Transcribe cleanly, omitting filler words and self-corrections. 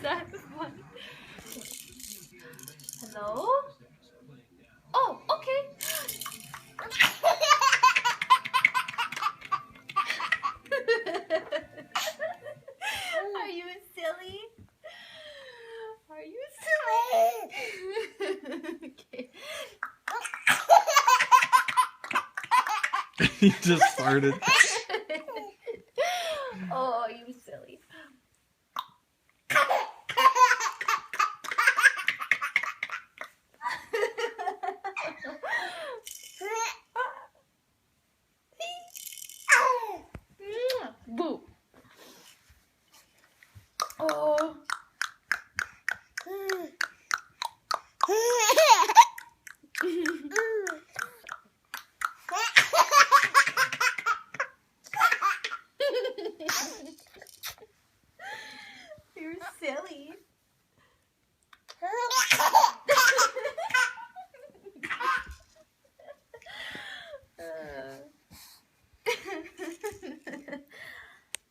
that funny? Hello? Oh, okay. Are you silly? Are you silly? Okay. He just farted. Oh, you silly. Boo. Oh. You're silly.